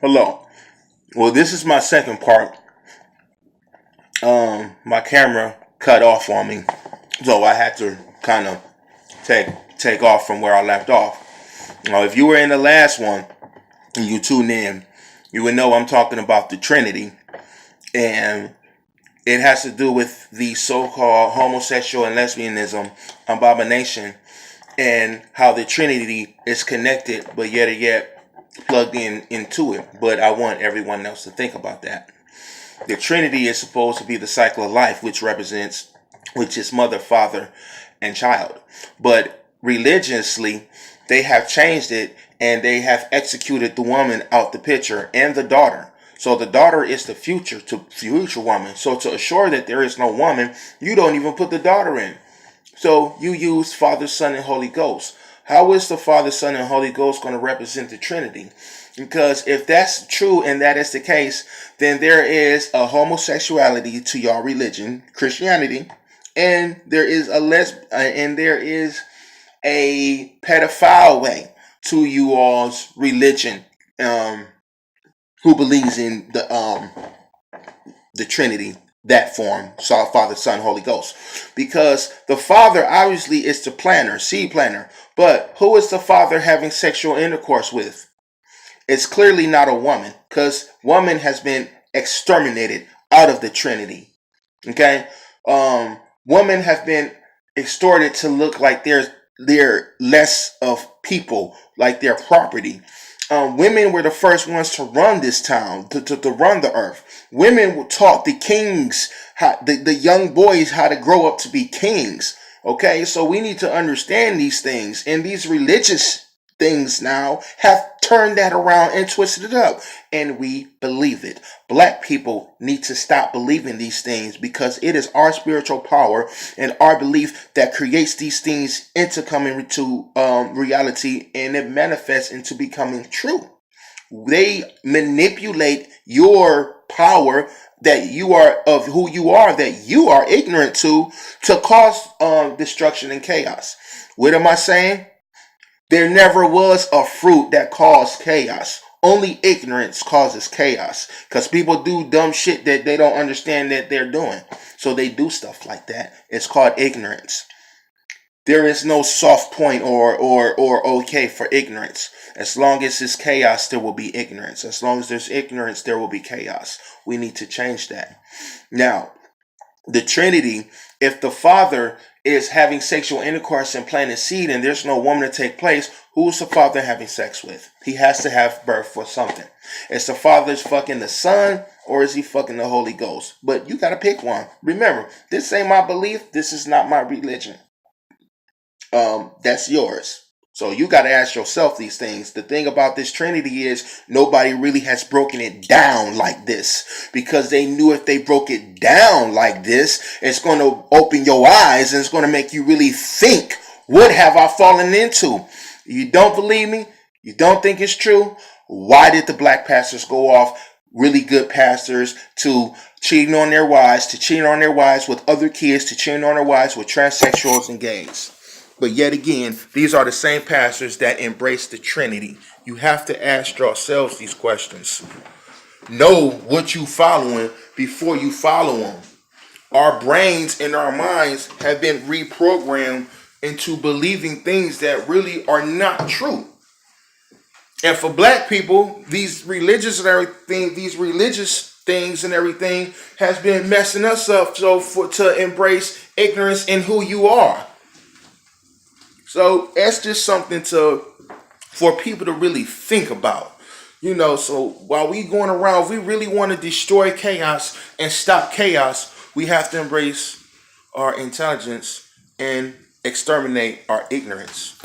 Hello. Well, this is my second part. My camera cut off on me, so I had to kind of take take off from where I left off. Now, if you were in the last one and you tuned in, you would know I'm talking about the Trinity, and it has to do with the so-called homosexual and lesbianism abomination, and how the Trinity is connected, but yet plugged in into it. But I want everyone else to think about that. The Trinity is supposed to be the cycle of life, which is mother, father, and child. But religiously, they have changed it and they have executed the woman out the picture and the daughter. So the daughter is the future woman. So to assure that there is no woman, you don't even put the daughter in. So you use Father, Son, and Holy Ghost. How is the Father, Son, and Holy Ghost going to represent the Trinity? Because if that's true and that is the case, then there is a homosexuality to your religion, Christianity, and there is a pedophile way to you all's religion, um, who believes in the Trinity, that form, so Father, Son, Holy Ghost. Because the Father obviously is the planner, seed planner. But who is the Father having sexual intercourse with? It's clearly not a woman, because woman has been exterminated out of the Trinity. Okay? Women have been extorted to look like they're less of people, like they're property. Women were the first ones to run this town, to run the earth. Women taught the kings, the young boys, how to grow up to be kings. Okay, so we need to understand these things, and these religious things now have turned that around and twisted it up, and we believe it. Black people need to stop believing these things, because it is our spiritual power and our belief that creates these things into coming to reality, and it manifests into becoming true. They manipulate your power, that you are of who you are, that you are ignorant to cause destruction and chaos. What am I saying? There never was a fruit that caused chaos. Only ignorance causes chaos, because people do dumb shit that they don't understand that they're doing. So they do stuff like that. It's called ignorance. There is no soft point or okay for ignorance. As long as it's chaos, there will be ignorance. As long as there's ignorance, there will be chaos. We need to change that. Now, the Trinity, if the Father is having sexual intercourse and planting seed and there's no woman to take place, who's the Father having sex with? He has to have birth for something. Is the Father's fucking the Son, or is he fucking the Holy Ghost? But you gotta pick one. Remember, this ain't my belief. This is not my religion. That's yours. So you got to ask yourself these things. The thing about this Trinity is nobody really has broken it down like this, because they knew if they broke it down like this, it's going to open your eyes and it's going to make you really think, what have I fallen into? You don't believe me? You don't think it's true? Why did the black pastors go off, really good pastors, to cheating on their wives, with other kids, to cheating on their wives with transsexuals and gays? But yet again, these are the same pastors that embrace the Trinity. You have to ask yourselves these questions. Know what you following before you follow them. Our brains and our minds have been reprogrammed into believing things that really are not true. And for black people, these religious things and everything has been messing us up. So to embrace ignorance in who you are. So that's just something for people to really think about. So while we going around, if we really want to destroy chaos and stop chaos, we have to embrace our intelligence and exterminate our ignorance.